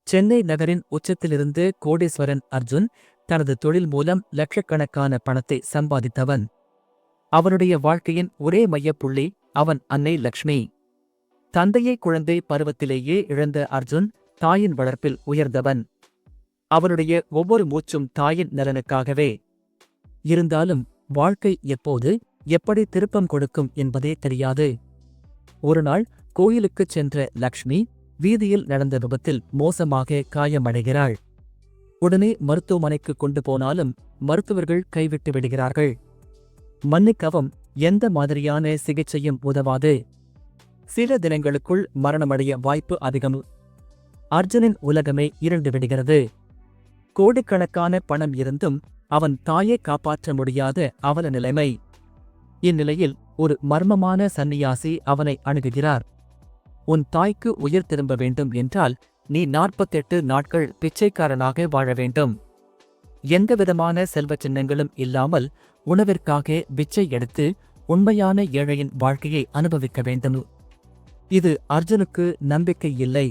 சென்னை நகரின் உச்சத்திலிருந்து கோடீஸ்வரன் அர்ஜுன் தனது தொழில் மூலம் லட்சக்கணக்கான பணத்தை சம்பாதித்தவன். அவனுடைய வாழ்க்கையின் ஒரே மையப்புள்ளி அவன் அன்னை லக்ஷ்மி. தந்தையை குழந்தை பருவத்திலேயே இழந்த அர்ஜுன் தாயின் வளர்ப்பில் உயர்ந்தவன். அவனுடைய ஒவ்வொரு மூச்சும் தாயின் நலனுக்காகவே. இருந்தாலும் வாழ்க்கை எப்போது எப்படி திருப்பம் கொடுக்கும் என்பதே தெரியாது. ஒருநாள் கோயிலுக்குச் சென்ற லக்ஷ்மி வீதியில் நடந்த விபத்தில் மோசமாக காயமடைகிறாள். உடனே மருத்துவமனைக்கு கொண்டு போனாலும் மருத்துவர்கள் கைவிட்டு விடுகிறார்கள். மன்னிக்கவும், எந்த மாதிரியான சிகிச்சையும் உதவாது. சில தினங்களுக்குள் மரணமடைய வாய்ப்பு அதிகம். அர்ஜுனின் உலகமே இருண்டு விடுகிறது. கோடிக்கணக்கான பணம் இருந்தும் அவன் தாயை காப்பாற்ற முடியாத அவல நிலைமை. இந்நிலையில் ஒரு மர்மமான சந்நியாசி அவனை அணுகுகிறார். உன் தாய்க்கு உயிர் திரும்ப வேண்டும் என்றால் நீ 48 நாட்கள் பிச்சைக்காரனாக வாழ வேண்டும். எந்தவிதமான செல்வச் சின்னங்களும் இல்லாமல் உணவிற்காக பிச்சை எடுத்து உண்மையான ஏழையின் வாழ்க்கையை அனுபவிக்க வேண்டும். இது அர்ஜுனுக்கு நம்பிக்கை இல்லை.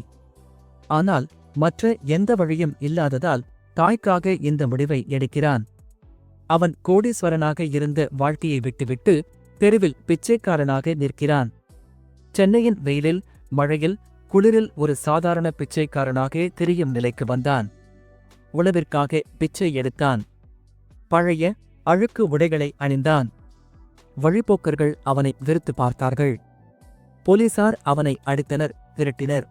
ஆனால் மற்ற எந்த வழியும் இல்லாததால் தாய்க்காக இந்த முடிவை எடுக்கிறான். அவன் கோடீஸ்வரனாக இருந்த வாழ்க்கையை விட்டுவிட்டு தெருவில் பிச்சைக்காரனாக நிற்கிறான். சென்னையின் வெயிலில், மழையில், குளிரில் ஒரு சாதாரண பிச்சைக்காரனாக திரியும் நிலைக்கு வந்தான். உணவிற்காக பிச்சை எடுத்தான். பழைய அழுக்கு உடைகளை அணிந்தான். வழிப்போக்கர்கள் அவனை வெறுத்து பார்த்தார்கள். போலீசார் அவனை அடித்தனர், விரட்டினர்.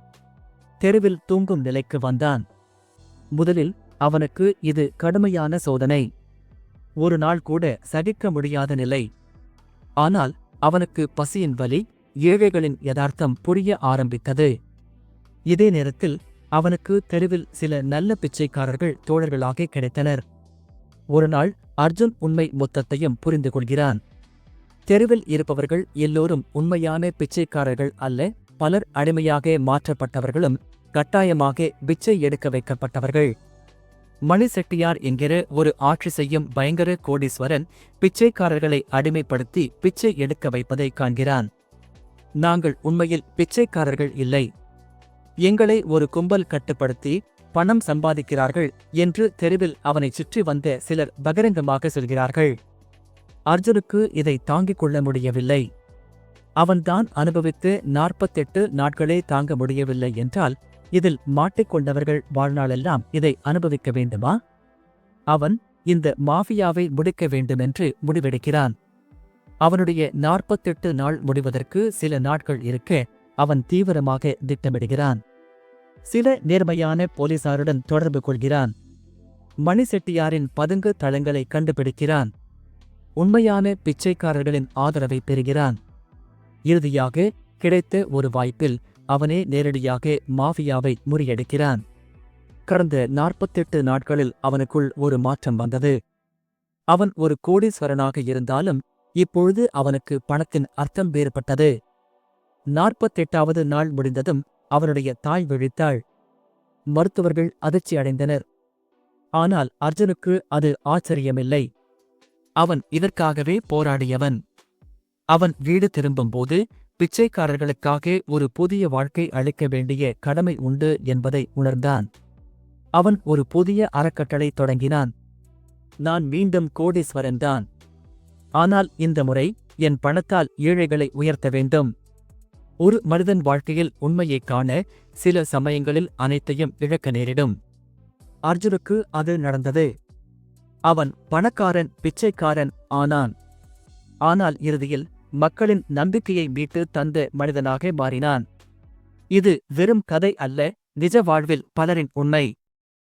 தெருவில் தூங்கும் நிலைக்கு வந்தான். முதலில் அவனுக்கு இது கடுமையான சோதனை. ஒரு நாள் கூட சகிக்க முடியாத நிலை. ஆனால் அவனுக்கு பசியின் வலி, ஏழைகளின் யதார்த்தம் புரிய ஆரம்பித்தது. இதே நேரத்தில் அவனுக்கு தெருவில் சில நல்ல பிச்சைக்காரர்கள் தோழர்களாக கிடைத்தனர். ஒருநாள் அர்ஜுன் உண்மை மொத்தத்தையும் புரிந்து கொள்கிறான். தெருவில் இருப்பவர்கள் எல்லோரும் உண்மையான பிச்சைக்காரர்கள் அல்ல. பலர் அடிமையாக மாற்றப்பட்டவர்களும் கட்டாயமாக பிச்சை எடுக்க வைக்கப்பட்டவர்கள். மணி செட்டியார் என்கிற ஒரு ஆட்சி செய்யும் பயங்கர கோடீஸ்வரன் பிச்சைக்காரர்களை அடிமைப்படுத்தி பிச்சை எடுக்க வைப்பதை காண்கிறான். நாங்கள் உண்மையில் பிச்சைக்காரர்கள் இல்லை, எங்களை ஒரு கும்பல் கட்டுப்படுத்தி பணம் சம்பாதிக்கிறார்கள் என்று தெருவில் அவனை சுற்றி வந்த சிலர் பகிரங்கமாக சொல்கிறார்கள். அர்ஜுனுக்கு இதை தாங்கிக் கொள்ள முடியவில்லை. அவன்தான் அனுபவித்து 48 நாட்களே தாங்க முடியவில்லை என்றால் இதில் மாட்டிக்கொண்டவர்கள் வாழ்நாளெல்லாம் இதை அனுபவிக்க வேண்டுமா? அவன் இந்த மாஃபியாவை முடிக்க வேண்டுமென்று முடிவெடுக்கிறான். அவனுடைய 48 நாள் முடிவதற்கு சில நாட்கள் இருக்க அவன் தீவிரமாக திட்டமிடுகிறான். சில நேர்மையான போலீசாருடன் தொடர்பு கொள்கிறான். மணி செட்டியாரின் பதுங்கு தளங்களை கண்டுபிடிக்கிறான். உண்மையான பிச்சைக்காரர்களின் ஆதரவை பெறுகிறான். இறுதியாக கிடைத்த ஒரு வாய்ப்பில் அவனே நேரடியாக மாஃபியாவை முறியடிக்கிறான். கடந்த 48 நாட்களில் அவனுக்குள் ஒரு மாற்றம் வந்தது. அவன் ஒரு கோடீஸ்வரனாக இருந்தாலும் இப்பொழுது அவனுக்கு பணத்தின் அர்த்தம் வேறுபட்டது. 48வது நாள் முடிந்ததும் அவனுடைய தாய் விழித்தாள். மருத்துவர்கள் அதிர்ச்சி அடைந்தனர். ஆனால் அர்ஜுனுக்கு அது ஆச்சரியமில்லை. அவன் இதற்காகவே போராடியவன். அவன் வீடு திரும்பும்போது பிச்சைக்காரர்களுக்காக ஒரு புதிய வாழ்க்கை அளிக்க வேண்டிய கடமை உண்டு என்பதை உணர்ந்தான். அவன் ஒரு புதிய அறக்கட்டளை தொடங்கினான். நான் மீண்டும் கோடீஸ்வரன்தான். ஆனால் இந்த முறை என் பணத்தால் ஏழைகளை உயர்த்த வேண்டும். ஒரு மனிதன் வாழ்க்கையில் உண்மையைக் காண சில சமயங்களில் அனைத்தையும் இழக்க நேரிடும். அர்ஜுனுக்கு அது நடந்தது. அவன் பணக்காரன், பிச்சைக்காரன் ஆனான். ஆனால் இறுதியில் மக்களின் நம்பிக்கையை மீட்டு தந்த மனிதனாக மாறினான். இது வெறும் கதை அல்ல, நிஜ வாழ்வில் பலரின் உண்மை.